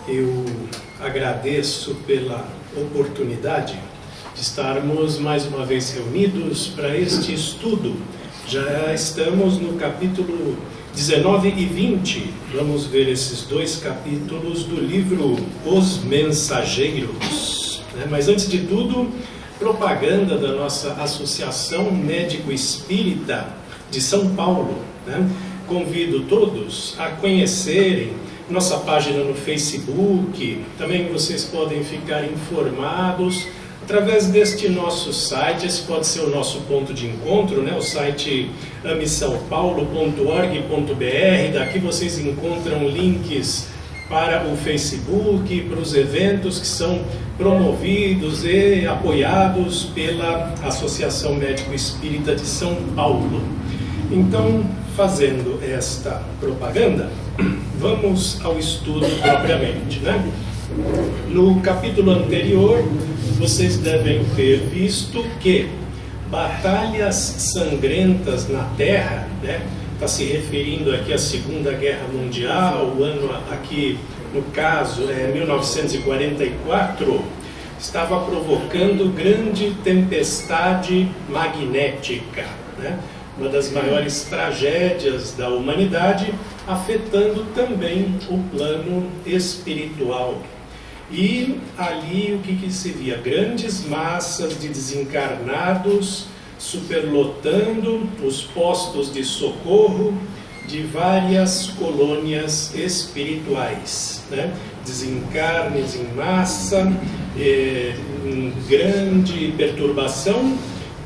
Eu agradeço pela oportunidade de estarmos mais uma vez reunidos para este estudo. Já estamos no capítulo 19 e 20. Vamos ver esses dois capítulos do livro Os Mensageiros. Mas antes de tudo, propaganda da nossa Associação Médico Espírita de São Paulo. Convido todos a conhecerem nossa página no Facebook. Também vocês podem ficar informados através deste nosso site. Esse pode ser o nosso ponto de encontro, o site amesaopaulo.org.br. Daqui vocês encontram links para o Facebook, para os eventos que são promovidos e apoiados pela Associação Médico Espírita de São Paulo. Então, fazendo esta propaganda, vamos ao estudo propriamente, No capítulo anterior, vocês devem ter visto que batalhas sangrentas na Terra, está se referindo aqui à Segunda Guerra Mundial, o ano aqui, no caso, é 1944, estava provocando grande tempestade magnética, uma das maiores tragédias da humanidade, afetando também o plano espiritual. E ali o que se via? Grandes massas de desencarnados superlotando os postos de socorro de várias colônias espirituais. Desencarnes em massa, grande perturbação,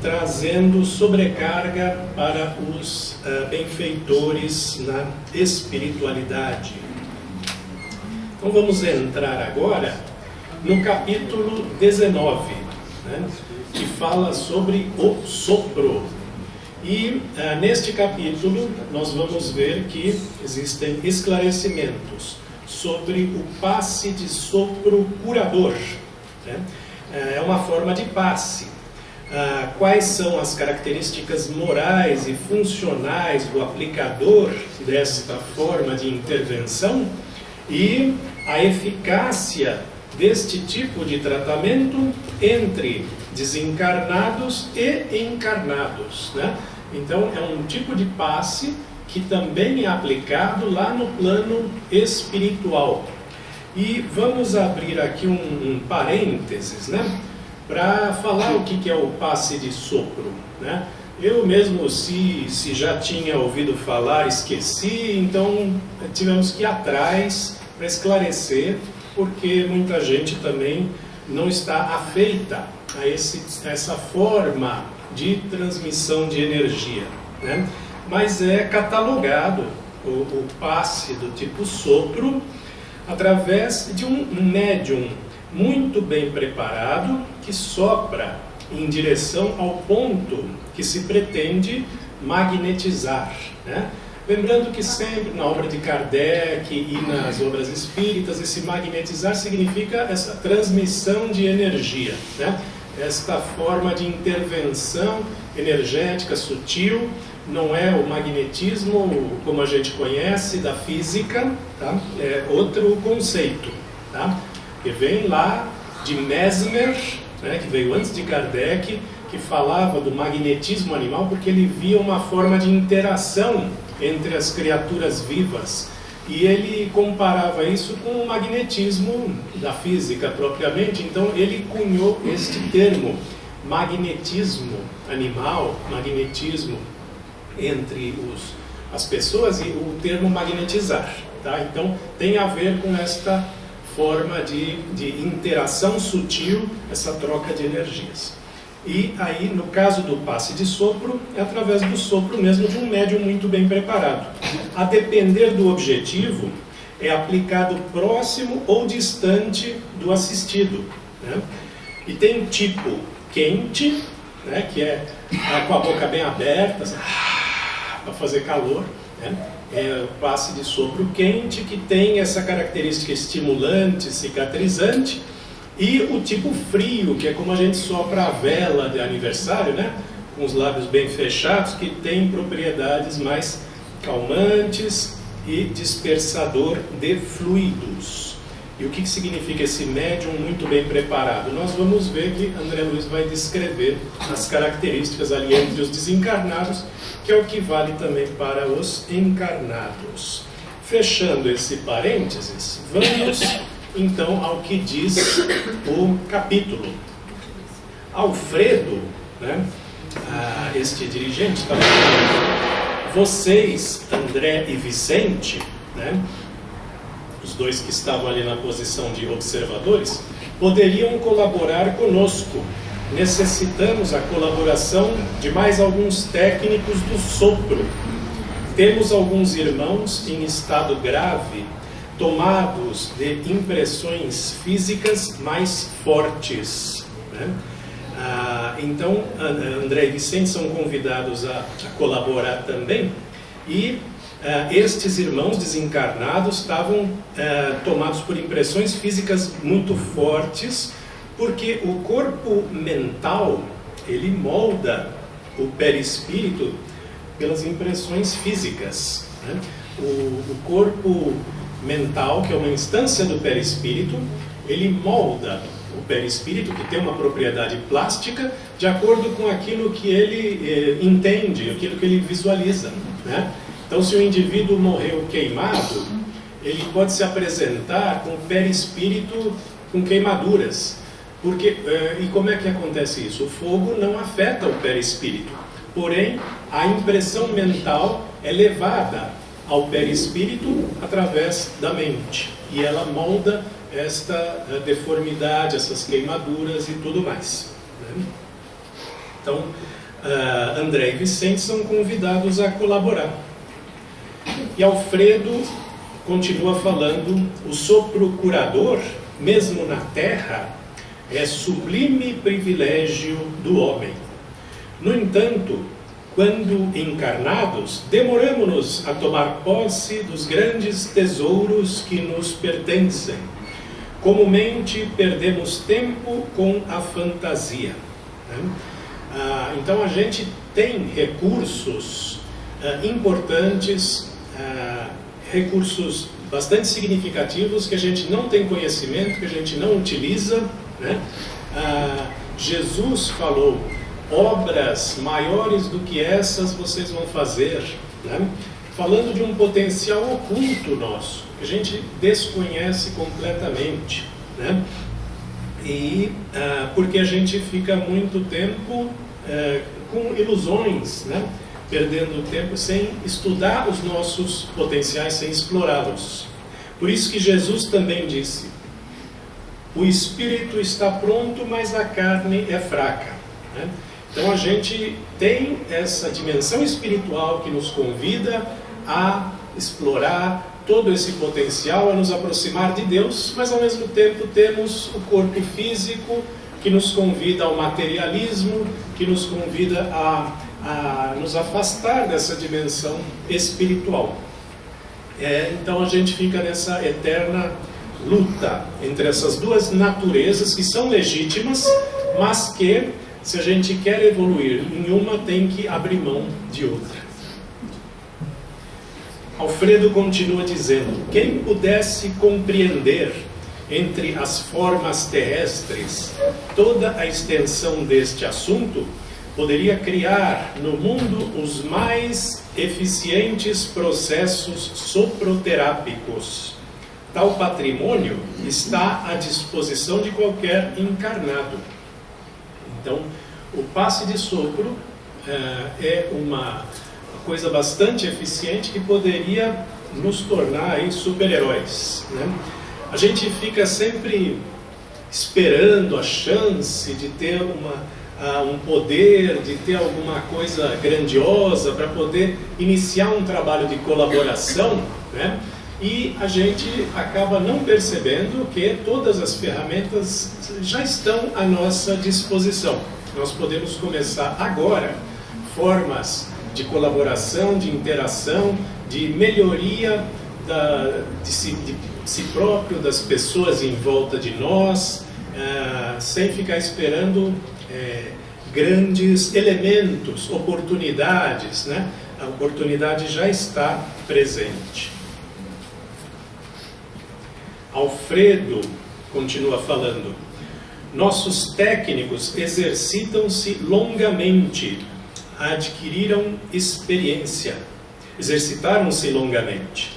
trazendo sobrecarga para os benfeitores na espiritualidade. Então vamos entrar agora no capítulo 19, que fala sobre o sopro. E neste capítulo nós vamos ver que existem esclarecimentos sobre o passe de sopro curador. É uma forma de passe. Quais são as características morais e funcionais do aplicador desta forma de intervenção e a eficácia deste tipo de tratamento entre desencarnados e encarnados. Então é um tipo de passe que também é aplicado lá no plano espiritual. E vamos abrir aqui um parênteses, para falar o que é o passe de sopro. Eu mesmo, se já tinha ouvido falar, esqueci, então tivemos que ir atrás para esclarecer, porque muita gente também não está afeita a essa forma de transmissão de energia. Mas é catalogado o passe do tipo sopro através de um médium muito bem preparado que sopra em direção ao ponto que se pretende magnetizar. Lembrando que sempre na obra de Kardec e nas obras espíritas, esse magnetizar significa essa transmissão de energia, esta forma de intervenção energética sutil. Não é o magnetismo como a gente conhece da física, é outro conceito, que vem lá de Mesmer, que veio antes de Kardec, que falava do magnetismo animal porque ele via uma forma de interação entre as criaturas vivas. E ele comparava isso com o magnetismo da física propriamente. Então ele cunhou este termo, magnetismo animal, magnetismo entre as pessoas, e o termo magnetizar. Então tem a ver com esta forma de interação sutil, essa troca de energias. E aí, no caso do passe de sopro, é através do sopro mesmo de um médium muito bem preparado. A depender do objetivo, é aplicado próximo ou distante do assistido. E tem tipo quente, que é com a boca bem aberta, assim, para fazer calor. É o passe de sopro quente, que tem essa característica estimulante, cicatrizante. E o tipo frio, que é como a gente sopra a vela de aniversário, com os lábios bem fechados, que tem propriedades mais calmantes e dispersador de fluidos. E o que significa esse médium muito bem preparado? Nós vamos ver que André Luiz vai descrever as características ali entre os desencarnados, que é o que vale também para os encarnados. Fechando esse parênteses, vamos então ao que diz o capítulo. Alfredo, né, este dirigente, está falando, vocês, André e Vicente, né, os dois que estavam ali na posição de observadores, poderiam colaborar conosco. Necessitamos a colaboração de mais alguns técnicos do sopro. Temos alguns irmãos em estado grave, tomados de impressões físicas mais fortes, né? Então, André e Vicente são convidados a colaborar também, e estes irmãos desencarnados estavam tomados por impressões físicas muito fortes, porque o corpo mental, ele molda o perispírito pelas impressões físicas, né? O corpo mental, que é uma instância do perispírito, ele molda o perispírito, que tem uma propriedade plástica, de acordo com aquilo que ele entende, aquilo que ele visualiza, né? Então, se o indivíduo morreu queimado, ele pode se apresentar com o perispírito com queimaduras. E como é que acontece isso? O fogo não afeta o perispírito, porém, a impressão mental é levada ao perispírito através da mente, e ela molda esta deformidade, essas queimaduras e tudo mais, né? Então, André e Vicente são convidados a colaborar. E Alfredo continua falando, o sopro curador, mesmo na terra, é sublime privilégio do homem. No entanto, quando encarnados, demoramos-nos a tomar posse dos grandes tesouros que nos pertencem. Comumente perdemos tempo com a fantasia, né? Então a gente tem recursos importantes, recursos bastante significativos que a gente não tem conhecimento, que a gente não utiliza, né? Jesus falou, obras maiores do que essas vocês vão fazer, né? Falando de um potencial oculto nosso, que a gente desconhece completamente, né? E porque a gente fica muito tempo com ilusões, né? Perdendo tempo sem estudar os nossos potenciais, sem explorá-los. Por isso que Jesus também disse, o espírito está pronto, mas a carne é fraca, né? Então a gente tem essa dimensão espiritual que nos convida a explorar todo esse potencial, a nos aproximar de Deus, mas ao mesmo tempo temos o corpo físico que nos convida ao materialismo, que nos convida a nos afastar dessa dimensão espiritual. Então a gente fica nessa eterna luta entre essas duas naturezas que são legítimas, mas que, se a gente quer evoluir em uma, tem que abrir mão de outra. Alfredo continua dizendo, quem pudesse compreender entre as formas terrestres toda a extensão deste assunto, poderia criar no mundo os mais eficientes processos soproterápicos. Tal patrimônio está à disposição de qualquer encarnado. Então, o passe de sopro é uma coisa bastante eficiente que poderia nos tornar aí super-heróis, né? A gente fica sempre esperando a chance de ter um poder, de ter alguma coisa grandiosa para poder iniciar um trabalho de colaboração, né? E a gente acaba não percebendo que todas as ferramentas já estão à nossa disposição. Nós podemos começar agora formas de colaboração, de interação, de melhoria de si próprio, das pessoas em volta de nós, sem ficar esperando grandes elementos, oportunidades, né? A oportunidade já está presente. Alfredo continua falando: nossos técnicos exercitam-se longamente, adquiriram experiência, exercitaram-se longamente.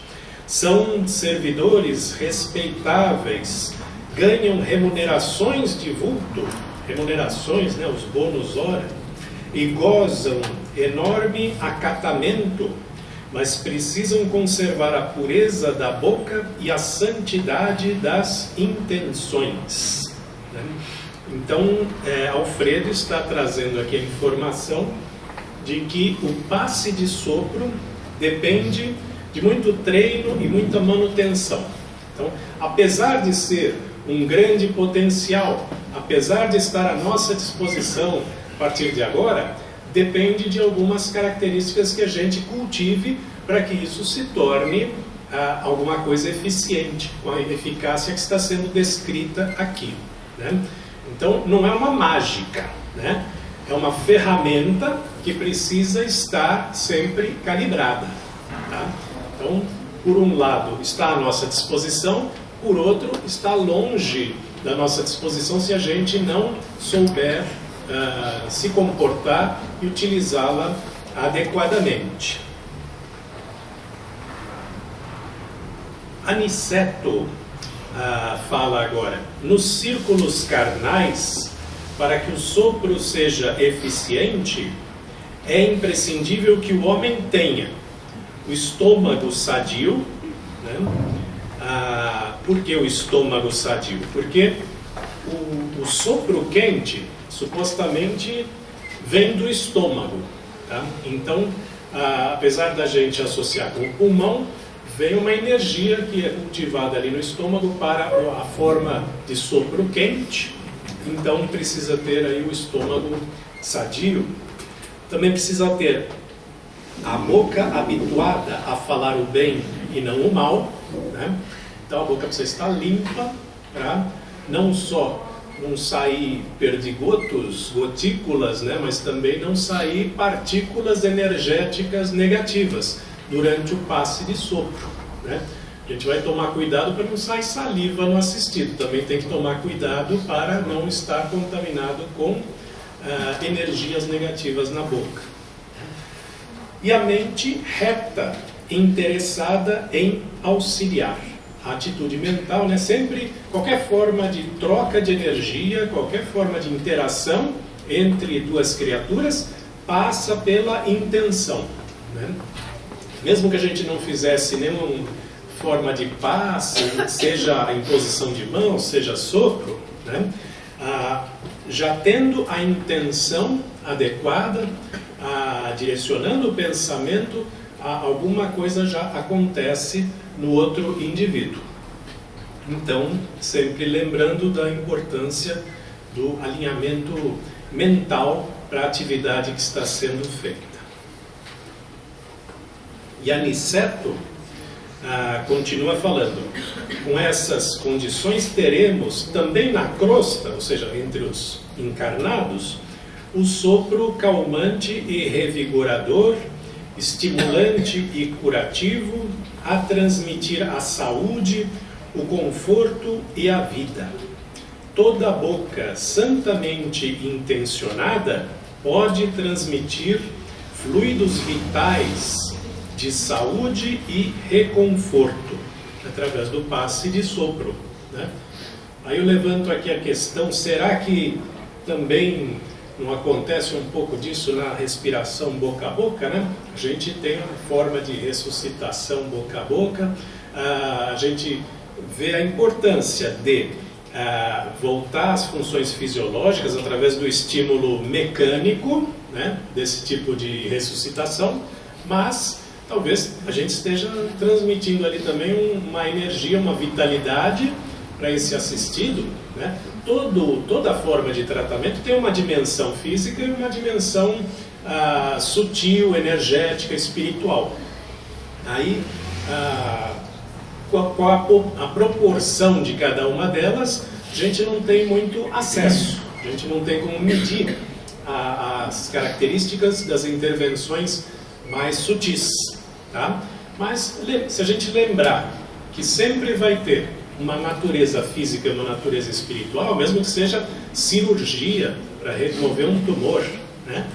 São servidores respeitáveis, ganham remunerações de vulto, remunerações, né, os bônus hora, e gozam enorme acatamento, mas precisam conservar a pureza da boca e a santidade das intenções. Né? Então, Alfredo está trazendo aqui a informação de que o passe de sopro depende de muito treino e muita manutenção. Então, apesar de ser um grande potencial, apesar de estar à nossa disposição a partir de agora, depende de algumas características que a gente cultive para que isso se torne alguma coisa eficiente, com a eficácia que está sendo descrita aqui. Né? Então, não é uma mágica, né? É uma ferramenta que precisa estar sempre calibrada. Tá? Então, por um lado, está à nossa disposição, por outro, está longe da nossa disposição se a gente não souber se comportar e utilizá-la adequadamente. Aniceto fala agora: nos círculos carnais, para que o sopro seja eficiente, é imprescindível que o homem tenha o estômago sadio. Né? Por que o estômago sadio? Porque o sopro quente supostamente vem do estômago. Tá? Então, apesar da gente associar com o pulmão, vem uma energia que é cultivada ali no estômago para a forma de sopro quente. Então precisa ter aí o estômago sadio. Também precisa ter a boca habituada a falar o bem e não o mal. Né? Então a boca precisa estar limpa para não só não sair perdigotos, gotículas, né? Mas também não sair partículas energéticas negativas durante o passe de sopro. Né? A gente vai tomar cuidado para não sair saliva no assistido. Também tem que tomar cuidado para não estar contaminado com energias negativas na boca. E a mente reta, interessada em auxiliar. A atitude mental, né? Sempre, qualquer forma de troca de energia, qualquer forma de interação entre duas criaturas, passa pela intenção. Né? Mesmo que a gente não fizesse nenhuma forma de passe, seja em posição de mão, seja sopro, né? Já tendo a intenção adequada, direcionando o pensamento, alguma coisa já acontece no outro indivíduo. Então, sempre lembrando da importância do alinhamento mental para a atividade que está sendo feita. E Aniceto continua falando: com essas condições teremos também na crosta, ou seja, entre os encarnados, o sopro calmante e revigorador, estimulante e curativo, a transmitir a saúde, o conforto e a vida. Toda boca santamente intencionada pode transmitir fluidos vitais de saúde e reconforto, através do passe de sopro. Né? Aí eu levanto aqui a questão: será que também não acontece um pouco disso na respiração boca a boca? Né? A gente tem uma forma de ressuscitação boca a boca, a gente vê a importância de voltar às funções fisiológicas através do estímulo mecânico, né, desse tipo de ressuscitação, mas talvez a gente esteja transmitindo ali também uma energia, uma vitalidade para esse assistido. Né? Toda forma de tratamento tem uma dimensão física e uma dimensão sutil, energética, espiritual. Aí, com a proporção de cada uma delas, a gente não tem muito acesso, a gente não tem como medir as características das intervenções mais sutis. Tá? Mas se a gente lembrar que sempre vai ter uma natureza física e uma natureza espiritual, mesmo que seja cirurgia para remover um tumor, né?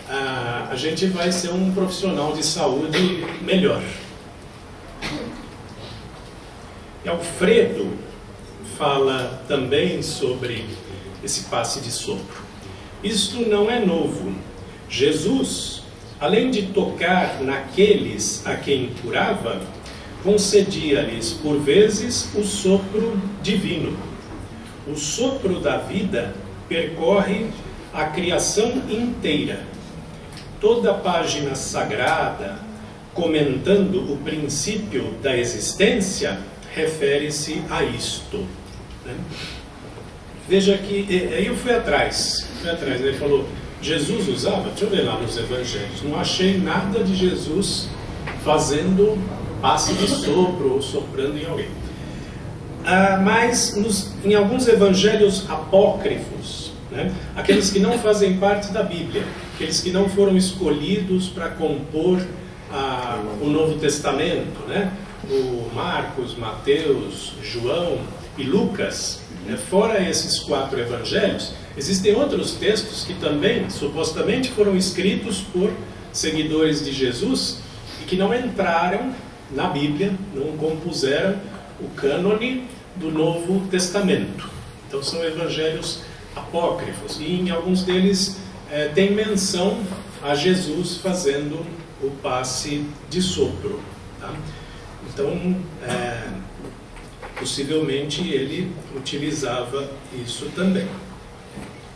A gente vai ser um profissional de saúde melhor. E Alfredo fala também sobre esse passe de sopro. Isto não é novo. Jesus, além de tocar naqueles a quem curava, concedia-lhes por vezes o sopro divino. O sopro da vida percorre a criação inteira. Toda a página sagrada, comentando o princípio da existência, refere-se a isto, né? Veja que, aí eu fui atrás, ele falou, Jesus usava, deixa eu ver lá nos evangelhos, não achei nada de Jesus fazendo passe de sopro ou soprando em alguém. Mas em alguns evangelhos apócrifos, né, aqueles que não fazem parte da Bíblia, aqueles que não foram escolhidos para compor o Novo Testamento, né, o Marcos, Mateus, João e Lucas, né, fora esses 4 evangelhos, existem outros textos que também supostamente foram escritos por seguidores de Jesus e que não entraram na Bíblia, não compuseram o cânone do Novo Testamento. Então são evangelhos apócrifos, e em alguns deles tem menção a Jesus fazendo o passe de sopro, tá? Então, possivelmente ele utilizava isso também.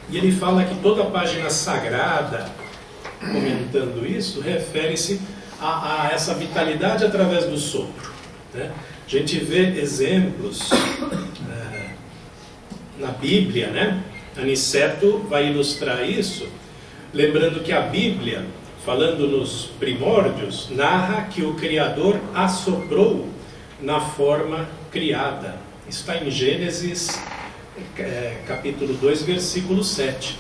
E ele fala que toda a página sagrada, comentando isso, refere-se a essa vitalidade através do sopro, né? A gente vê exemplos na Bíblia, né? Aniceto vai ilustrar isso, lembrando que a Bíblia, falando nos primórdios, narra que o Criador assoprou na forma criada. Está em Gênesis, capítulo 2, versículo 7,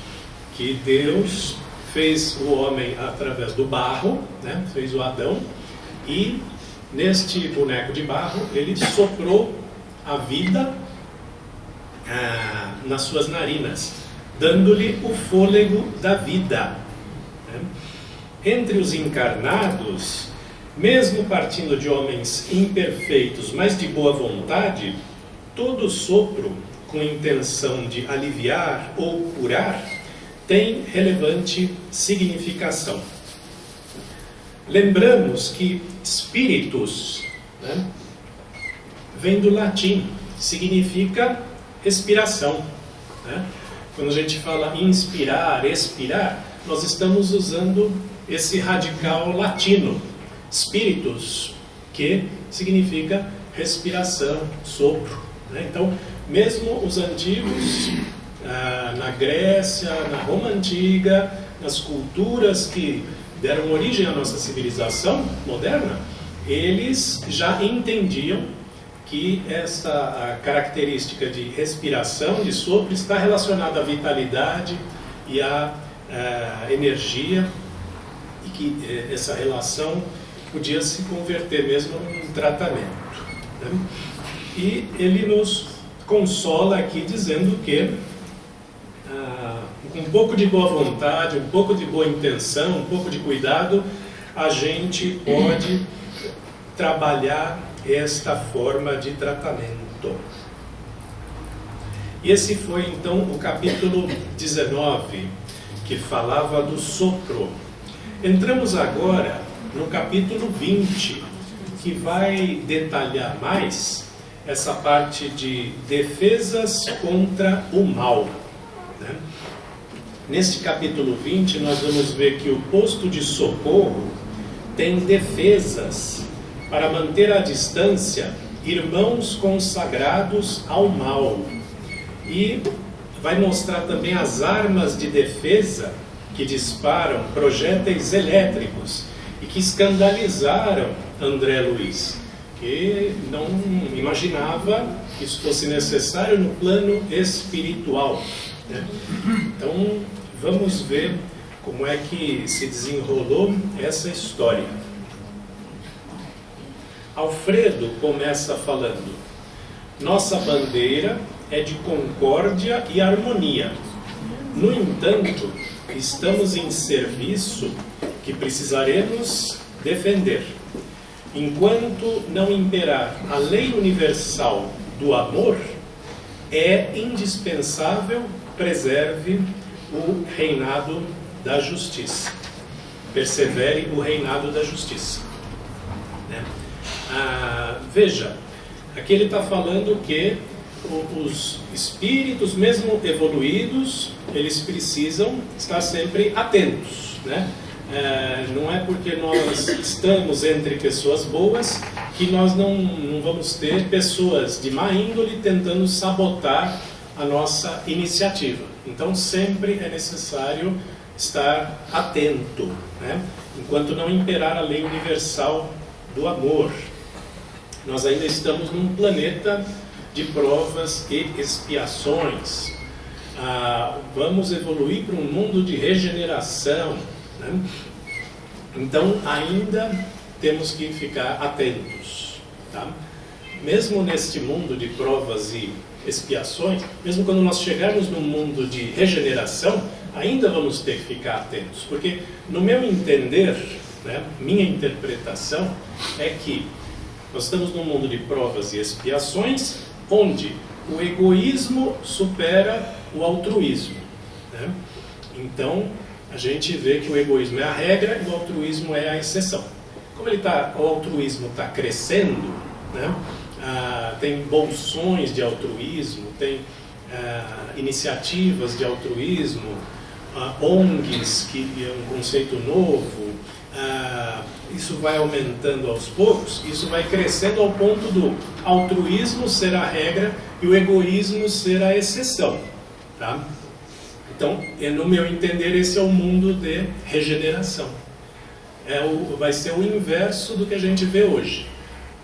que Deus fez o homem através do barro, né? Fez o Adão, e neste boneco de barro ele soprou a vida nas suas narinas, dando-lhe o fôlego da vida, né? Entre os encarnados, mesmo partindo de homens imperfeitos, mas de boa vontade, todo sopro com intenção de aliviar ou curar tem relevante significação. Lembramos que spiritus, né, vem do latim, significa respiração, né? Quando a gente fala inspirar, expirar, nós estamos usando esse radical latino, spiritus, que significa respiração, sopro, né? Então, mesmo os antigos, na Grécia, na Roma Antiga, nas culturas que deram origem à nossa civilização moderna, eles já entendiam que essa característica de respiração, de sopro, está relacionada à vitalidade e à energia, e que essa relação podia se converter mesmo em tratamento, né? E ele nos consola aqui dizendo que com um pouco de boa vontade, um pouco de boa intenção, um pouco de cuidado, a gente pode trabalhar esta forma de tratamento. E esse foi então o capítulo 19, que falava do sopro. Entramos agora no capítulo 20, que vai detalhar mais essa parte de defesas contra o mal, né? Neste capítulo 20, nós vamos ver que o posto de socorro tem defesas para manter à distância irmãos consagrados ao mal. E vai mostrar também as armas de defesa que disparam projéteis elétricos e que escandalizaram André Luiz, que não imaginava que isso fosse necessário no plano espiritual, né? Então, vamos ver como é que se desenrolou essa história. Alfredo começa falando: Nossa bandeira é de concórdia e harmonia. No entanto, estamos em serviço que precisaremos defender. Enquanto não imperar a lei universal do amor, é indispensável preserve o reinado da justiça. Persevere o reinado da justiça. Né? Veja, aqui ele está falando que os espíritos, mesmo evoluídos, eles precisam estar sempre atentos, né? Não é porque nós estamos entre pessoas boas que nós não vamos ter pessoas de má índole tentando sabotar a nossa iniciativa. Então sempre é necessário estar atento, né? Enquanto não imperar a lei universal do amor. Nós ainda estamos num planeta de provas e expiações. Vamos evoluir para um mundo de regeneração, né? Então ainda temos que ficar atentos, tá? Mesmo neste mundo de provas e expiações, mesmo quando nós chegarmos num mundo de regeneração, ainda vamos ter que ficar atentos, porque no meu entender, né, minha interpretação é que nós estamos num mundo de provas e expiações onde o egoísmo supera o altruísmo, né? Então a gente vê que o egoísmo é a regra e o altruísmo é a exceção. Como o altruísmo está crescendo, né? Tem bolsões de altruísmo, tem iniciativas de altruísmo, ONGs, que é um conceito novo, isso vai aumentando aos poucos, isso vai crescendo ao ponto do altruísmo ser a regra e o egoísmo ser a exceção, tá? Então, no meu entender, esse é o mundo de regeneração. Vai ser o inverso do que a gente vê hoje.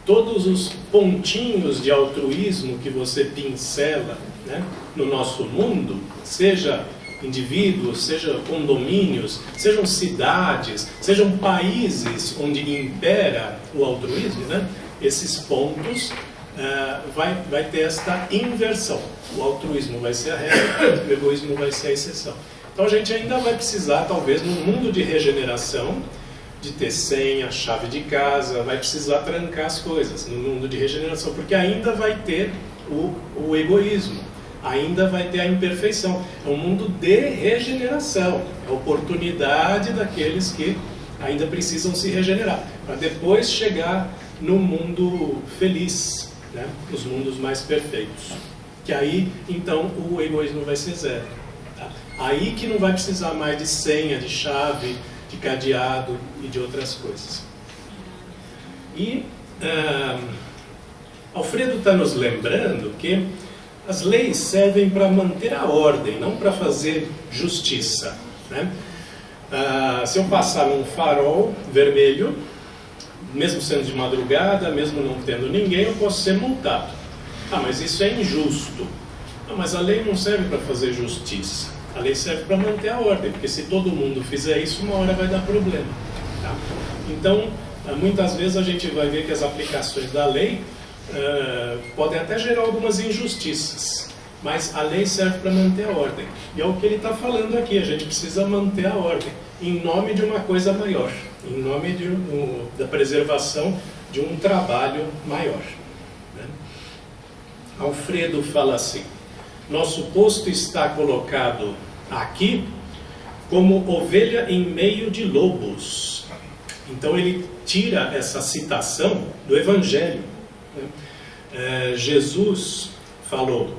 Todos os pontinhos de altruísmo que você pincela, né, no nosso mundo, seja indivíduos, seja condomínios, sejam cidades, sejam países onde impera o altruísmo, né, esses pontos vai ter esta inversão. O altruísmo vai ser a regra, o egoísmo vai ser a exceção. Então a gente ainda vai precisar, talvez, num mundo de regeneração, de ter senha, chave de casa, vai precisar trancar as coisas no mundo de regeneração, porque ainda vai ter o egoísmo, ainda vai ter a imperfeição. É um mundo de regeneração, é a oportunidade daqueles que ainda precisam se regenerar, para depois chegar no mundo feliz, né? Os mundos mais perfeitos. Que aí, então, o egoísmo vai ser zero. Tá? Aí que não vai precisar mais de senha, de chave, de cadeado e de outras coisas. E Alfredo está nos lembrando que as leis servem para manter a ordem, não para fazer justiça, né? Se eu passar num farol vermelho, mesmo sendo de madrugada, mesmo não tendo ninguém, eu posso ser multado. Mas isso é injusto. Mas a lei não serve para fazer justiça. A lei serve para manter a ordem, porque se todo mundo fizer isso, uma hora vai dar problema. Tá? Então, muitas vezes a gente vai ver que as aplicações da lei podem até gerar algumas injustiças, mas a lei serve para manter a ordem. E é o que ele está falando aqui, a gente precisa manter a ordem, em nome de uma coisa maior, em nome da preservação de um trabalho maior. Né? Alfredo fala assim: nosso posto está colocado aqui como ovelha em meio de lobos. Então ele tira essa citação do Evangelho. Jesus falou: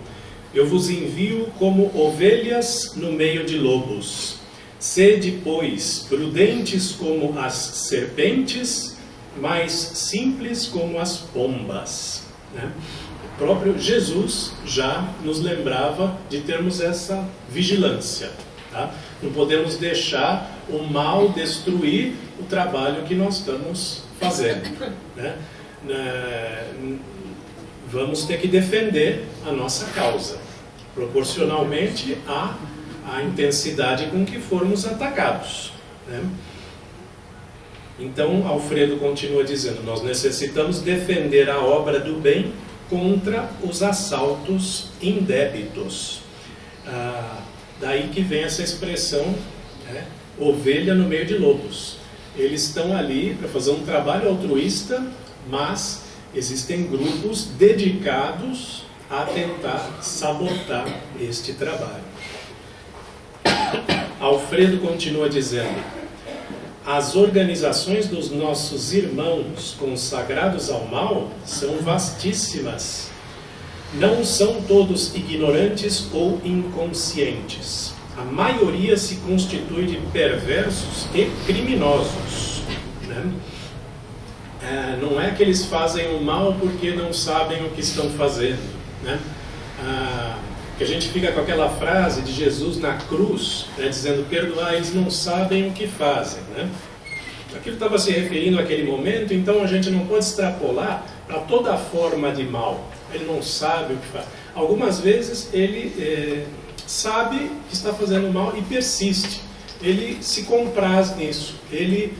eu vos envio como ovelhas no meio de lobos. Sede, pois, prudentes como as serpentes, mas simples como as pombas. Né? O próprio Jesus já nos lembrava de termos essa vigilância. Tá? Não podemos deixar o mal destruir o trabalho que nós estamos fazendo. Né? Vamos ter que defender a nossa causa, proporcionalmente à intensidade com que formos atacados. Né? Então, Alfredo continua dizendo: nós necessitamos defender a obra do bem contra os assaltos indébitos. Daí que vem essa expressão, né, ovelha no meio de lobos. Eles estão ali para fazer um trabalho altruísta, mas existem grupos dedicados a tentar sabotar este trabalho. Alfredo continua dizendo: as organizações dos nossos irmãos consagrados ao mal são vastíssimas. Não são todos ignorantes ou inconscientes. A maioria se constitui de perversos e criminosos, né? Não é que eles fazem o mal porque não sabem o que estão fazendo, né? Que a gente fica com aquela frase de Jesus na cruz, né, dizendo: perdoar, eles não sabem o que fazem, né? Aquilo estava se referindo àquele momento, então a gente não pode extrapolar para toda a forma de mal. Ele não sabe o que faz. Algumas vezes ele sabe que está fazendo mal e persiste. Ele se compraz nisso. Ele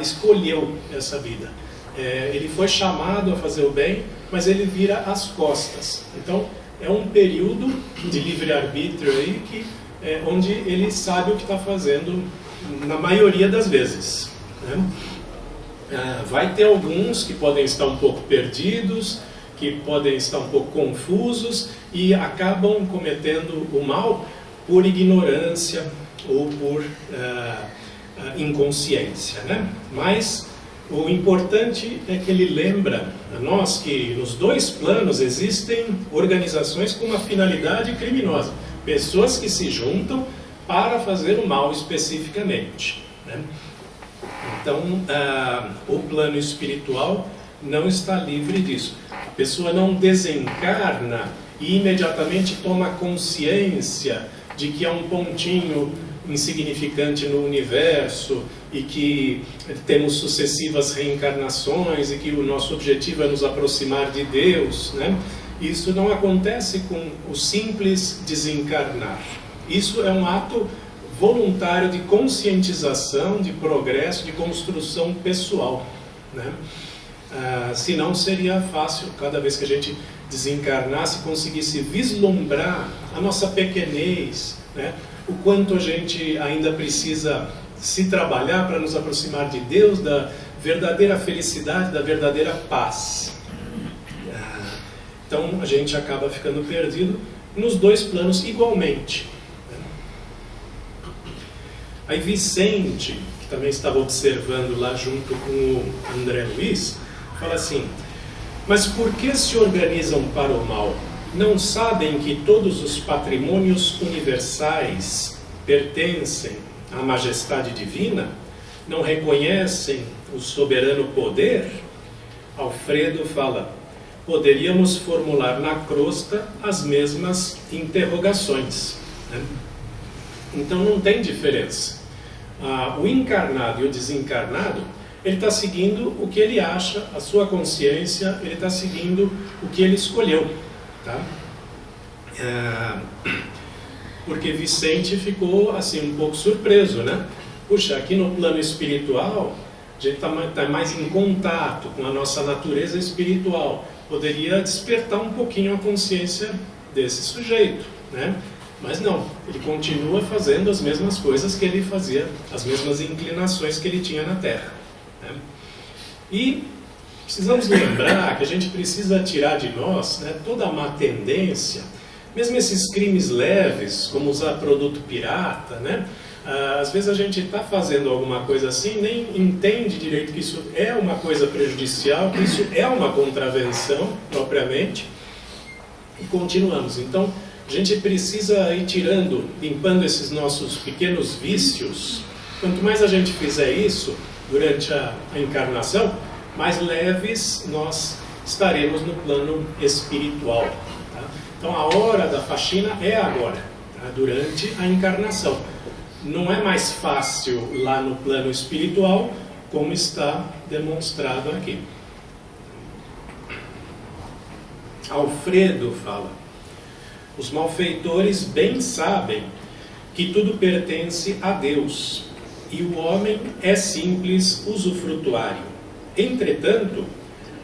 escolheu essa vida. Ele foi chamado a fazer o bem, mas ele vira as costas. Então, é um período de livre-arbítrio aí onde ele sabe o que está fazendo na maioria das vezes, né? Vai ter alguns que podem estar um pouco perdidos, que podem estar um pouco confusos e acabam cometendo o mal por ignorância ou por inconsciência, né? Mas o importante é que ele lembra a nós que nos dois planos existem organizações com uma finalidade criminosa, pessoas que se juntam para fazer o mal especificamente, né? Então, o plano espiritual não está livre disso. A pessoa não desencarna e imediatamente toma consciência de que há um pontinho insignificante no universo e que temos sucessivas reencarnações e que o nosso objetivo é nos aproximar de Deus, né? Isso não acontece com o simples desencarnar. Isso é um ato voluntário de conscientização, de progresso, de construção pessoal, né? Senão seria fácil, cada vez que a gente desencarnasse, conseguisse vislumbrar a nossa pequenez, né? O quanto a gente ainda precisa se trabalhar para nos aproximar de Deus, da verdadeira felicidade, da verdadeira paz. Então a gente acaba ficando perdido nos dois planos igualmente. Aí Vicente, que também estava observando lá junto com o André Luiz, fala assim: mas por que se organizam para o mal? Não sabem que todos os patrimônios universais pertencem à majestade divina? Não reconhecem o soberano poder? Alfredo fala: poderíamos formular na crosta as mesmas interrogações, né? Então não tem diferença. O encarnado e o desencarnado, ele está seguindo o que ele acha, a sua consciência, ele está seguindo o que ele escolheu, tá? Porque Vicente ficou assim um pouco surpreso, né? Puxa, aqui no plano espiritual a gente está mais em contato com a nossa natureza espiritual, poderia despertar um pouquinho a consciência desse sujeito, né? Mas não, ele continua fazendo as mesmas coisas que ele fazia, as mesmas inclinações que ele tinha na Terra, né? E precisamos lembrar que a gente precisa tirar de nós, né, toda a má tendência, mesmo esses crimes leves, como usar produto pirata, né? Às vezes a gente está fazendo alguma coisa assim, nem entende direito que isso é uma coisa prejudicial, que isso é uma contravenção propriamente, e continuamos. Então, a gente precisa ir tirando, limpando esses nossos pequenos vícios. Quanto mais a gente fizer isso durante a encarnação, mais leves nós estaremos no plano espiritual, tá? Então a hora da faxina é agora, tá? Durante a encarnação. Não é mais fácil lá no plano espiritual, como está demonstrado aqui. Alfredo fala: os malfeitores bem sabem que tudo pertence a Deus, e o homem é simples usufrutuário. Entretanto,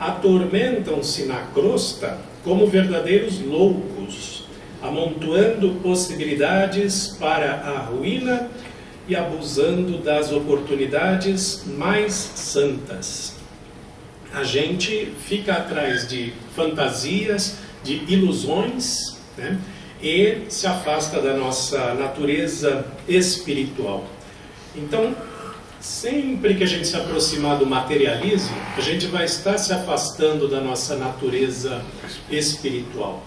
atormentam-se na crosta como verdadeiros loucos, amontoando possibilidades para a ruína e abusando das oportunidades mais santas. A gente fica atrás de fantasias, de ilusões, né? E se afasta da nossa natureza espiritual. Então, sempre que a gente se aproximar do materialismo, a gente vai estar se afastando da nossa natureza espiritual.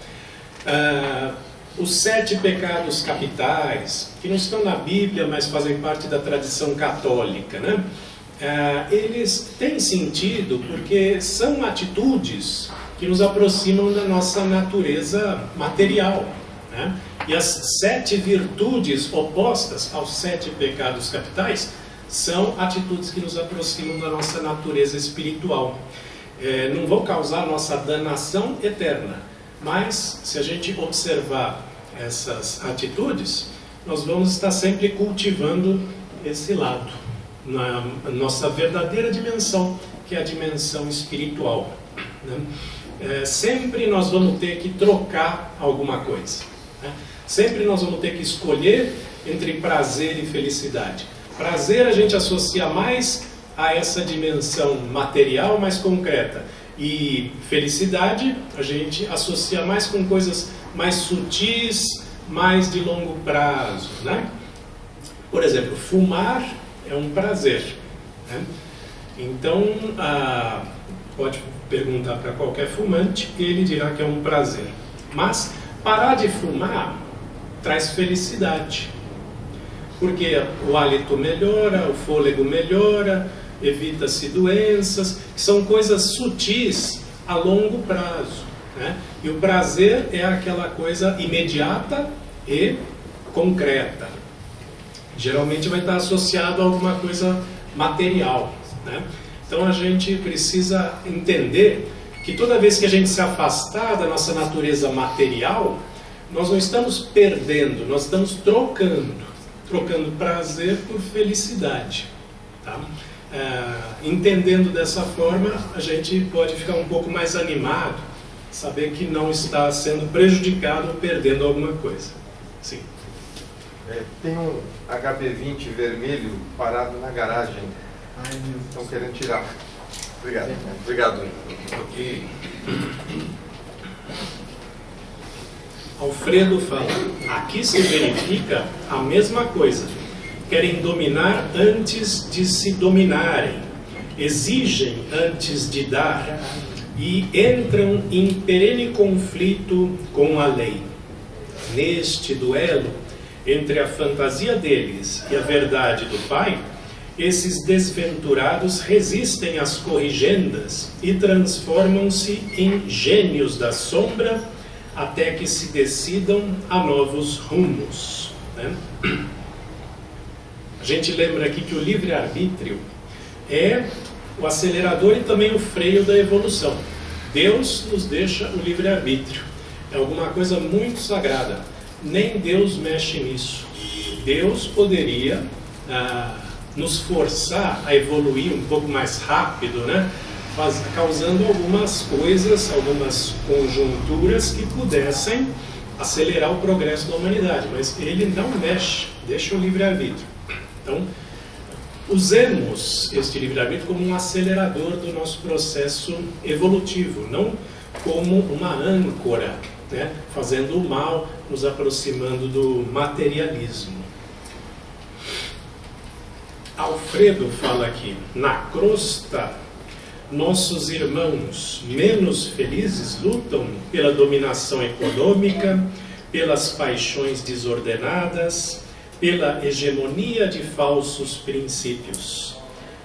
Os 7 pecados capitais, que não estão na Bíblia, mas fazem parte da tradição católica, né? Eles têm sentido porque são atitudes que nos aproximam da nossa natureza material, né? E as 7 virtudes opostas aos 7 pecados capitais são atitudes que nos aproximam da nossa natureza espiritual. Não vão causar nossa danação eterna, mas se a gente observar essas atitudes, nós vamos estar sempre cultivando esse lado, na nossa verdadeira dimensão, que é a dimensão espiritual, né? Sempre nós vamos ter que trocar alguma coisa, né? Sempre nós vamos ter que escolher entre prazer e felicidade. Prazer a gente associa mais a essa dimensão material mais concreta, e felicidade a gente associa mais com coisas mais sutis, mais de longo prazo, né? Por exemplo, fumar é um prazer, né? Então, pode perguntar para qualquer fumante, ele dirá que é um prazer. Mas parar de fumar traz felicidade, porque o hálito melhora, o fôlego melhora, evita-se doenças, são coisas sutis a longo prazo, né? E o prazer é aquela coisa imediata e concreta. Geralmente vai estar associado a alguma coisa material, né? Então a gente precisa entender que toda vez que a gente se afastar da nossa natureza material, nós não estamos perdendo, nós estamos trocando prazer por felicidade, tá? Entendendo dessa forma, a gente pode ficar um pouco mais animado, saber que não está sendo prejudicado ou perdendo alguma coisa. Sim. Tem um HB20 vermelho parado na garagem. Estão querendo tirar. Obrigado. Obrigado. Ok. Alfredo fala, aqui se verifica a mesma coisa. Querem dominar antes de se dominarem, exigem antes de dar e entram em perene conflito com a lei. Neste duelo entre a fantasia deles e a verdade do Pai, esses desventurados resistem às corrigendas e transformam-se em gênios da sombra até que se decidam a novos rumos, né? A gente lembra aqui que o livre-arbítrio é o acelerador e também o freio da evolução. Deus nos deixa o livre-arbítrio. É alguma coisa muito sagrada. Nem Deus mexe nisso. Deus poderia nos forçar a evoluir um pouco mais rápido, né? Causando algumas coisas, algumas conjunturas que pudessem acelerar o progresso da humanidade. Mas Ele não mexe, deixa o livre-arbítrio. Então, usemos este livre-arbítrio como um acelerador do nosso processo evolutivo, não como uma âncora, né, fazendo o mal, nos aproximando do materialismo. Alfredo fala aqui, na crosta, nossos irmãos menos felizes lutam pela dominação econômica, pelas paixões desordenadas, pela hegemonia de falsos princípios.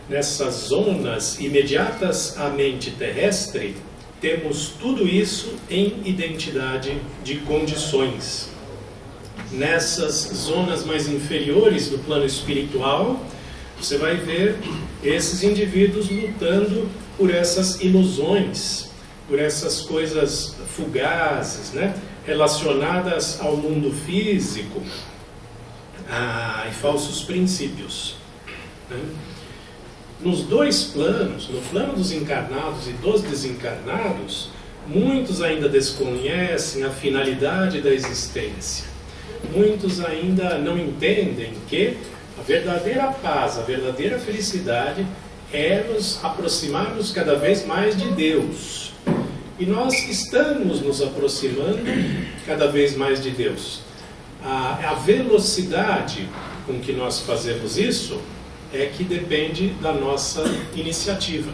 Nessas zonas imediatas à mente terrestre, temos tudo isso em identidade de condições. Nessas zonas mais inferiores do plano espiritual, você vai ver esses indivíduos lutando por essas ilusões, por essas coisas fugazes, né, relacionadas ao mundo físico, e falsos princípios, né? nos dois planos, no plano dos encarnados e dos desencarnados, muitos ainda desconhecem a finalidade da existência. Muitos ainda não entendem que a verdadeira paz, a verdadeira felicidade é nos aproximarmos cada vez mais de Deus. E nós estamos nos aproximando cada vez mais de Deus. A velocidade com que nós fazemos isso é que depende da nossa iniciativa.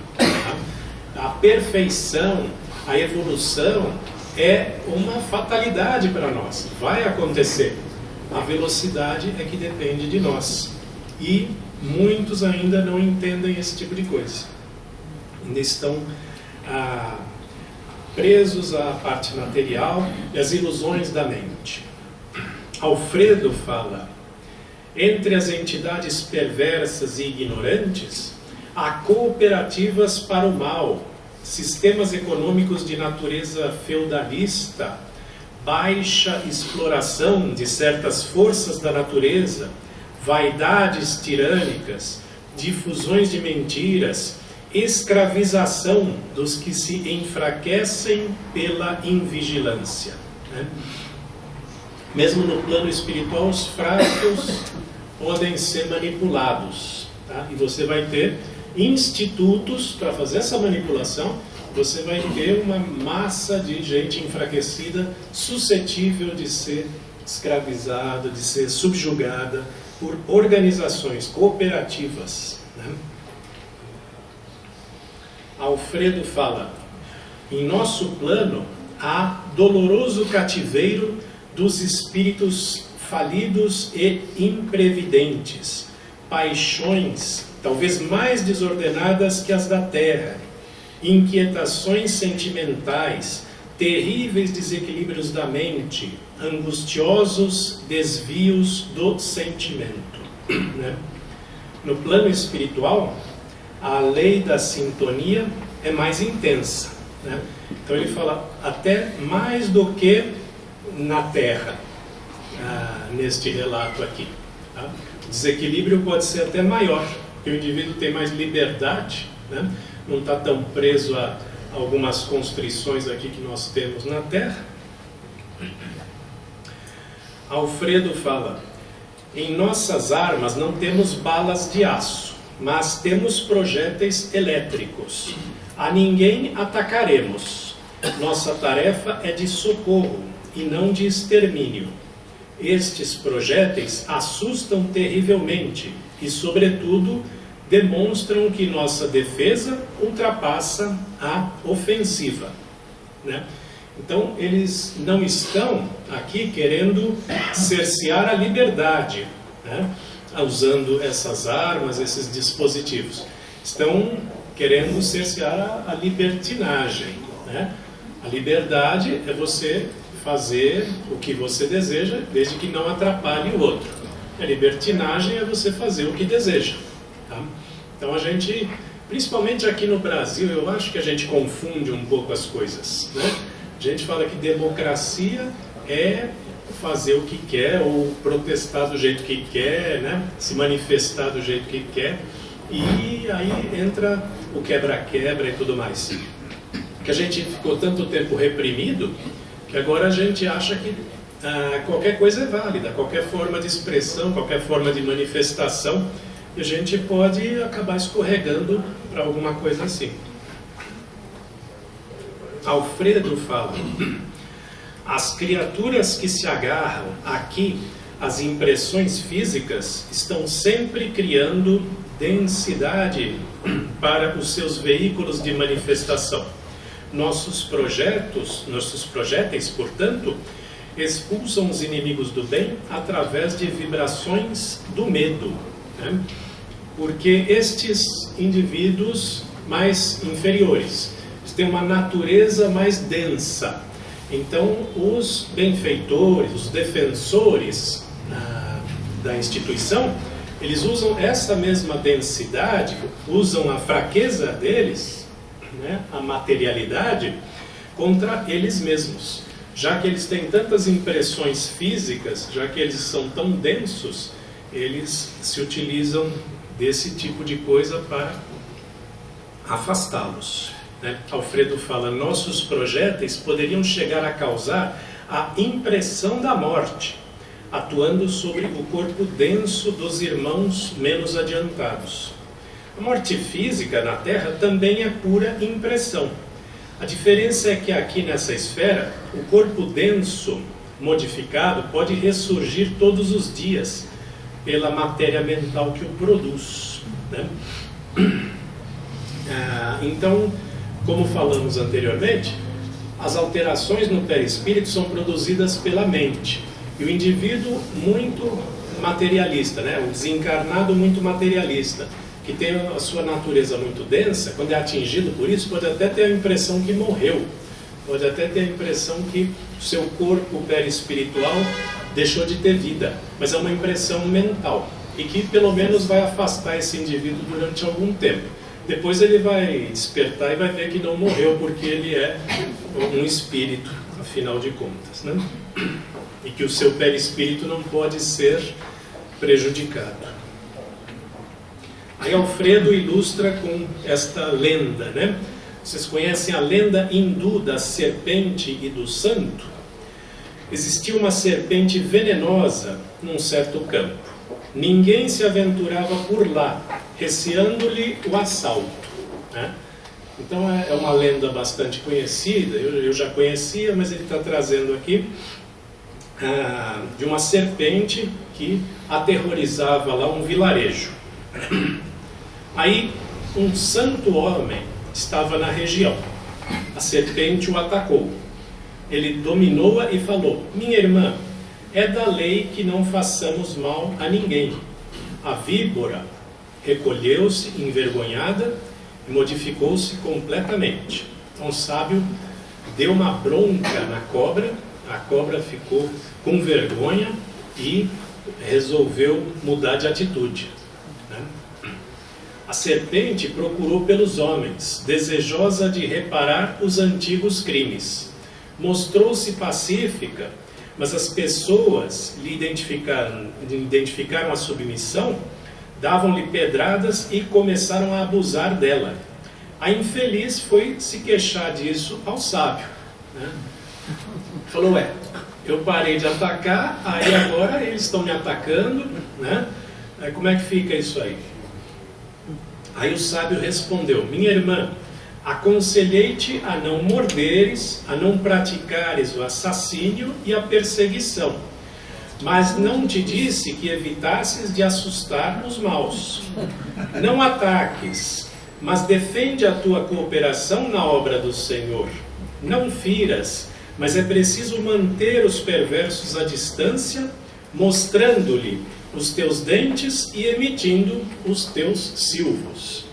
A perfeição, a evolução é uma fatalidade para nós. Vai acontecer. A velocidade é que depende de nós. E muitos ainda não entendem esse tipo de coisa. Ainda estão presos à parte material e às ilusões da mente. Alfredo fala: entre as entidades perversas e ignorantes, há cooperativas para o mal, sistemas econômicos de natureza feudalista, baixa exploração de certas forças da natureza, vaidades tirânicas, difusões de mentiras, escravização dos que se enfraquecem pela invigilância. Mesmo no plano espiritual, os fracos podem ser manipulados. Tá? E você vai ter institutos para fazer essa manipulação. Você vai ter uma massa de gente enfraquecida, suscetível de ser escravizada, de ser subjugada por organizações cooperativas. Né? Alfredo fala: em nosso plano há doloroso cativeiro dos espíritos falidos e imprevidentes, paixões talvez mais desordenadas que as da terra, inquietações sentimentais, terríveis desequilíbrios da mente, angustiosos desvios do sentimento. Né? No plano espiritual, a lei da sintonia é mais intensa. Né? Então ele fala até mais do que na Terra, neste relato aqui. Tá? O desequilíbrio pode ser até maior, porque o indivíduo tem mais liberdade, né? Não está tão preso a algumas constrições aqui que nós temos na Terra. Alfredo fala: em nossas armas não temos balas de aço, mas temos projéteis elétricos. A ninguém atacaremos. Nossa tarefa é de socorro e não de extermínio. Estes projéteis assustam terrivelmente e, sobretudo, demonstram que nossa defesa ultrapassa a ofensiva. Né? Então, eles não estão aqui querendo cercear a liberdade, né? Usando essas armas, esses dispositivos. Estão querendo cercear a libertinagem. Né? A liberdade é você fazer o que você deseja, desde que não atrapalhe o outro. A libertinagem é você fazer o que deseja. Tá? Então a gente, principalmente aqui no Brasil, eu acho que a gente confunde um pouco as coisas. Né? A gente fala que democracia é fazer o que quer, ou protestar do jeito que quer, né? Se manifestar do jeito que quer, e aí entra o quebra-quebra e tudo mais. Que a gente ficou tanto tempo reprimido, que agora a gente acha que qualquer coisa é válida, qualquer forma de expressão, qualquer forma de manifestação, e a gente pode acabar escorregando para alguma coisa assim. Alfredo fala: as criaturas que se agarram aqui às impressões físicas estão sempre criando densidade para os seus veículos de manifestação. Nossos projéteis, portanto, expulsam os inimigos do bem através de vibrações do medo. Né? Porque estes indivíduos mais inferiores têm uma natureza mais densa. Então, os benfeitores, os defensores da instituição, eles usam essa mesma densidade, usam a fraqueza deles, né, a materialidade, contra eles mesmos. Já que eles têm tantas impressões físicas, já que eles são tão densos, eles se utilizam desse tipo de coisa para afastá-los. Alfredo fala, nossos projéteis poderiam chegar a causar a impressão da morte, atuando sobre o corpo denso dos irmãos menos adiantados. A morte física na Terra também é pura impressão. A diferença é que aqui nessa esfera, o corpo denso modificado pode ressurgir todos os dias pela matéria mental que o produz. Então, como falamos anteriormente, as alterações no perispírito são produzidas pela mente. E o indivíduo muito materialista, o desencarnado muito materialista, que tem a sua natureza muito densa, quando é atingido por isso, pode até ter a impressão que morreu, pode até ter a impressão que o seu corpo perispiritual deixou de ter vida, mas é uma impressão mental, e que pelo menos vai afastar esse indivíduo durante algum tempo. Depois ele vai despertar e vai ver que não morreu, porque ele é um espírito, afinal de contas, e que o seu perispírito não pode ser prejudicado. Aí Alfredo ilustra com esta lenda, Vocês conhecem a lenda hindu da serpente e do santo? Existia uma serpente venenosa num certo campo. Ninguém se aventurava por lá, receando-lhe o assalto. Então é uma lenda bastante conhecida, eu já conhecia, mas ele está trazendo aqui de uma serpente que aterrorizava lá um vilarejo. Aí um santo homem estava na região. A serpente o atacou. Ele dominou-a e falou: minha irmã, é da lei que não façamos mal a ninguém. A víbora recolheu-se envergonhada e modificou-se completamente. Então o sábio deu uma bronca na cobra, a cobra ficou com vergonha e resolveu mudar de atitude. A serpente procurou pelos homens, desejosa de reparar os antigos crimes. Mostrou-se pacífica, mas as pessoas lhe identificaram a submissão, davam-lhe pedradas e começaram a abusar dela. A infeliz foi se queixar disso ao sábio. Falou, eu parei de atacar, aí agora eles estão me atacando, Aí como é que fica isso aí? Aí o sábio respondeu: minha irmã, aconselhei-te a não morderes, a não praticares o assassínio e a perseguição, mas não te disse que evitasses de assustar os maus. Não ataques, mas defende a tua cooperação na obra do Senhor. Não firas, mas é preciso manter os perversos à distância, mostrando-lhe os teus dentes e emitindo os teus silvos.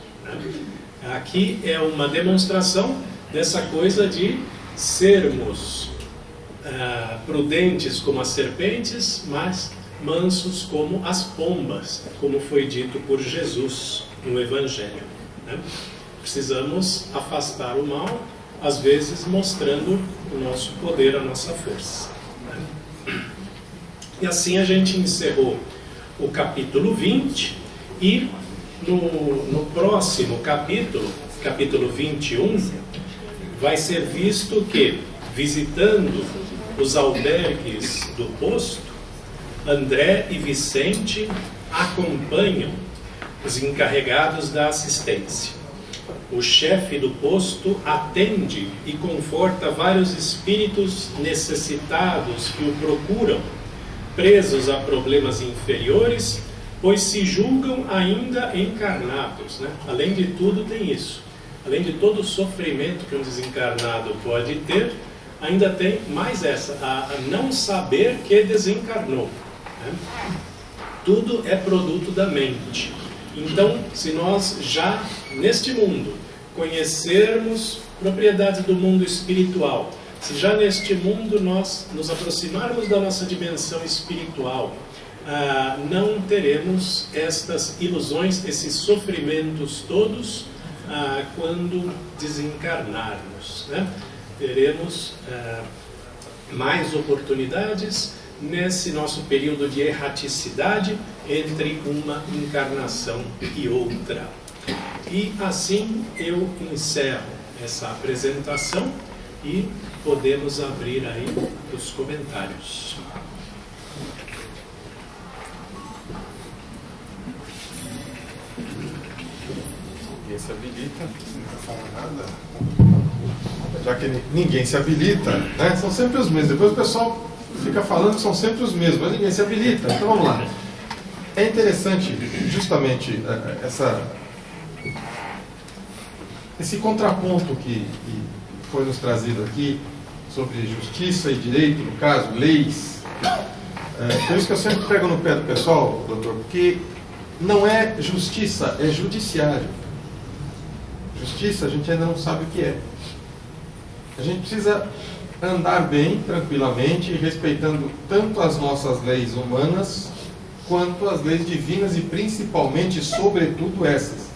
Aqui é uma demonstração dessa coisa de sermos prudentes como as serpentes, mas mansos como as pombas, como foi dito por Jesus no Evangelho. Precisamos afastar o mal, às vezes mostrando o nosso poder, a nossa força. E assim a gente encerrou o capítulo 20, e no próximo capítulo, capítulo 21, vai ser visto que, visitando os albergues do posto, André e Vicente acompanham os encarregados da assistência. O chefe do posto atende e conforta vários espíritos necessitados que o procuram, presos a problemas inferiores, pois se julgam ainda encarnados. Além de tudo, tem isso. Além de todo o sofrimento que um desencarnado pode ter, ainda tem mais essa, a não saber que desencarnou. Tudo é produto da mente. Então, se nós já, neste mundo, conhecermos propriedades do mundo espiritual, se já neste mundo nós nos aproximarmos da nossa dimensão espiritual, não teremos estas ilusões, esses sofrimentos todos quando desencarnarmos. Teremos mais oportunidades nesse nosso período de erraticidade entre uma encarnação e outra. E assim eu encerro essa apresentação e podemos abrir aí os comentários. Ninguém se habilita, não fala nada. Já que ninguém se habilita, né? São sempre os mesmos. Depois o pessoal fica falando que são sempre os mesmos, mas ninguém se habilita. Então vamos lá. É interessante justamente esse contraponto que foi nos trazido aqui sobre justiça e direito, no caso, leis. Por isso que eu sempre pego no pé do pessoal, doutor, porque não é justiça, é judiciário. Justiça a gente ainda não sabe o que é. A gente precisa andar bem, tranquilamente, respeitando tanto as nossas leis humanas quanto as leis divinas e principalmente, sobretudo, essas.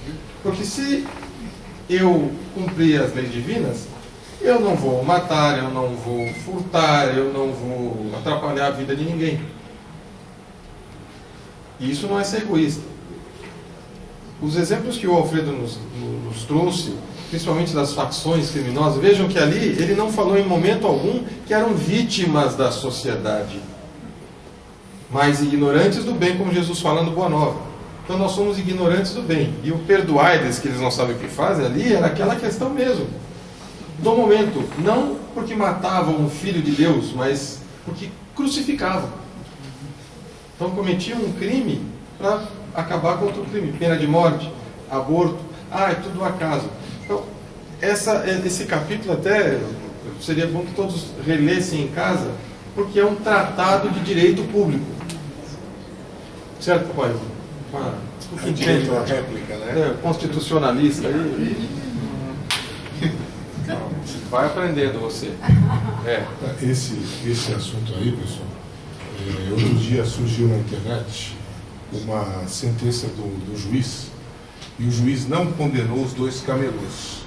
Porque se eu cumprir as leis divinas, eu não vou matar, eu não vou furtar, eu não vou atrapalhar a vida de ninguém. E isso não é ser egoísta. Os exemplos que o Alfredo nos trouxe, principalmente das facções criminosas, vejam que ali ele não falou em momento algum que eram vítimas da sociedade, mas ignorantes do bem, como Jesus fala no Boa Nova. Então nós somos ignorantes do bem. E o perdoai-lhes, que eles não sabem o que fazem ali, era aquela questão mesmo. Do momento, não porque matavam um filho de Deus, mas porque crucificavam. Então cometiam um crime para acabar contra o crime. Pena de morte, aborto, é tudo acaso. Então, esse capítulo até seria bom que todos relessem em casa, porque é um tratado de direito público. Certo, pai? Direito à réplica, né? Constitucionalista aí. Vai aprendendo você. Esse assunto aí, pessoal, outro dia surgiu na internet uma sentença do juiz, e o juiz não condenou os 2 camelôs.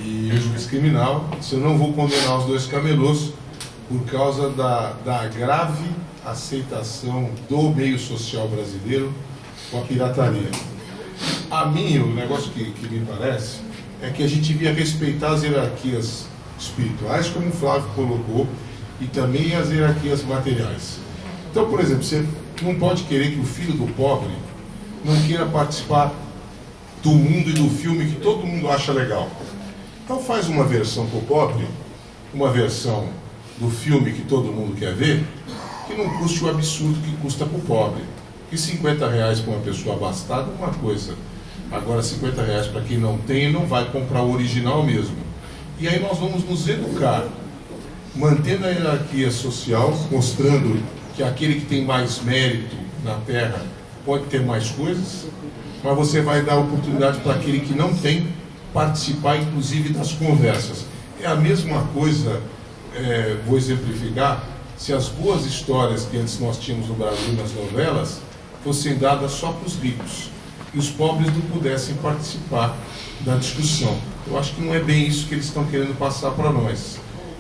E o juiz criminal disse: eu não vou condenar os 2 camelôs por causa da grave aceitação do meio social brasileiro com a pirataria. A mim, o negócio que me parece é que a gente devia respeitar as hierarquias espirituais, como o Flávio colocou, e também as hierarquias materiais. Então, por exemplo, você não pode querer que o filho do pobre não queira participar do mundo e do filme que todo mundo acha legal. Então faz uma versão para o pobre, uma versão do filme que todo mundo quer ver, que não custe o absurdo que custa para o pobre. E R$50 para uma pessoa abastada é uma coisa. Agora R$50 para quem não tem, não vai comprar o original mesmo. E aí nós vamos nos educar, mantendo a hierarquia social, mostrando que aquele que tem mais mérito na Terra pode ter mais coisas, mas você vai dar oportunidade para aquele que não tem participar, inclusive, das conversas. É a mesma coisa, vou exemplificar, se as boas histórias que antes nós tínhamos no Brasil nas novelas fossem dadas só para os ricos e os pobres não pudessem participar da discussão. Eu acho que não é bem isso que eles estão querendo passar para nós.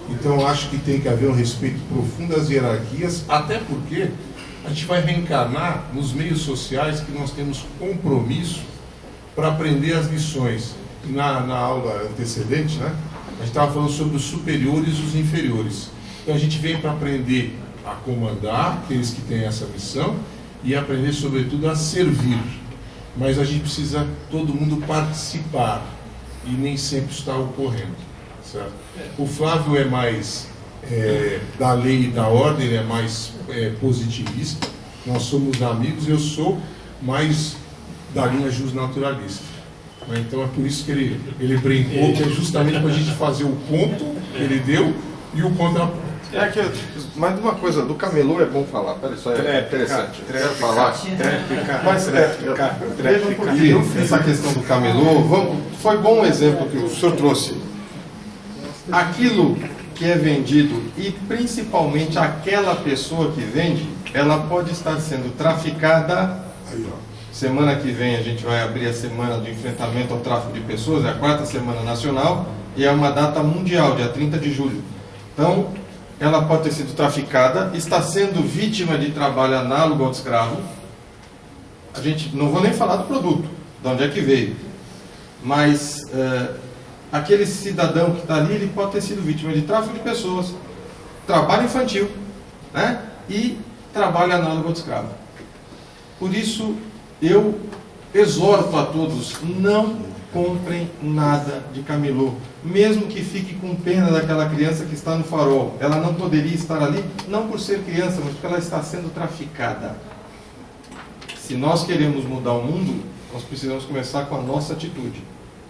Então eu acho que tem que haver um respeito profundo às hierarquias, até porque a gente vai reencarnar nos meios sociais que nós temos compromisso para aprender as lições. E na aula antecedente, né, a gente estava falando sobre os superiores e os inferiores. Então a gente vem para aprender a comandar, aqueles que têm essa missão, e aprender sobretudo a servir. Mas a gente precisa todo mundo participar, e nem sempre está ocorrendo, certo? O Flávio é mais da lei e da ordem, ele é mais positivista, nós somos amigos, eu sou mais da linha justnaturalista. Então é por isso que ele brincou, que é justamente para a gente fazer o ponto que ele deu e o contraponto. Mais uma coisa, do camelô é bom falar, peraí, isso é interessante. Quero falar. Mas vejam porque essa questão do camelô, foi bom o exemplo que o senhor trouxe. Aquilo que é vendido, e principalmente aquela pessoa que vende, ela pode estar sendo traficada. Semana que vem a gente vai abrir a semana de enfrentamento ao tráfico de pessoas, é a 4ª semana nacional, e é uma data mundial, dia 30 de julho. Então, ela pode ter sido traficada, está sendo vítima de trabalho análogo ao escravo. A gente não vou nem falar do produto, de onde é que veio. Mas aquele cidadão que está ali, ele pode ter sido vítima de tráfico de pessoas, trabalho infantil, né? E trabalho análogo de escravo. Por isso, eu exorto a todos, não comprem nada de camelô, mesmo que fique com pena daquela criança que está no farol. Ela não poderia estar ali, não por ser criança, mas porque ela está sendo traficada. Se nós queremos mudar o mundo, nós precisamos começar com a nossa atitude.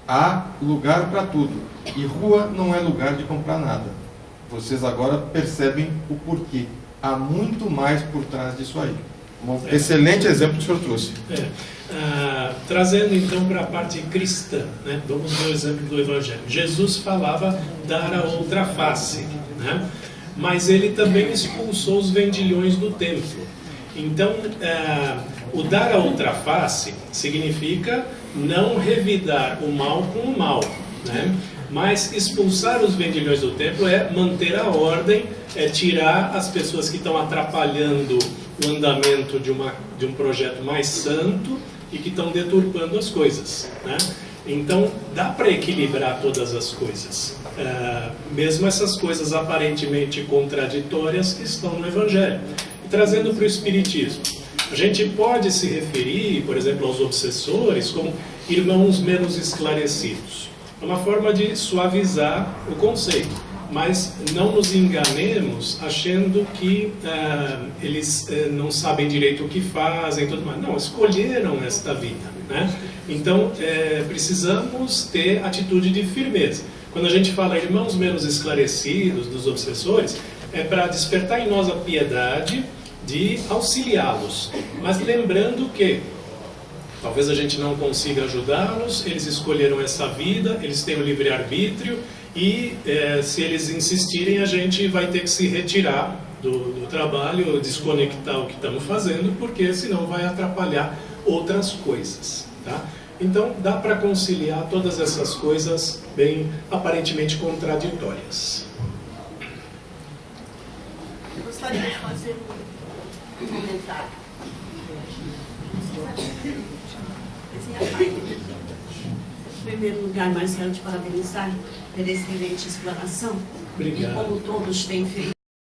Há lugar para tudo, e rua não é lugar de comprar nada. Vocês agora percebem o porquê. Há muito mais por trás disso aí. Excelente exemplo que o senhor trouxe. Trazendo então para a parte cristã, né? Vamos ver o exemplo do Evangelho. Jesus falava dar a outra face, né? Mas ele também expulsou os vendilhões do templo. Então, o dar a outra face significa não revidar o mal com o mal, né? Mas expulsar os vendilhões do templo é manter a ordem, é tirar as pessoas que estão atrapalhando o andamento de um projeto mais santo e que estão deturpando as coisas, né? Então, dá para equilibrar todas as coisas, mesmo essas coisas aparentemente contraditórias que estão no Evangelho. E trazendo para o Espiritismo, a gente pode se referir, por exemplo, aos obsessores como irmãos menos esclarecidos. É uma forma de suavizar o conceito. Mas não nos enganemos achando que eles não sabem direito o que fazem, tudo mais. Não, escolheram esta vida, né? Então, precisamos ter atitude de firmeza. Quando a gente fala irmãos menos esclarecidos, dos obsessores, é para despertar em nós a piedade de auxiliá-los. Mas lembrando que talvez a gente não consiga ajudá-los, eles escolheram essa vida, eles têm o livre-arbítrio, e se eles insistirem, a gente vai ter que se retirar do trabalho, desconectar o que estamos fazendo, porque senão vai atrapalhar outras coisas, tá? Então dá para conciliar todas essas coisas bem aparentemente contraditórias. Eu gostaria de fazer um comentário. Em primeiro lugar, Marcelo, te parabenizar pela excelente explanação. Obrigado. E como todos têm feito.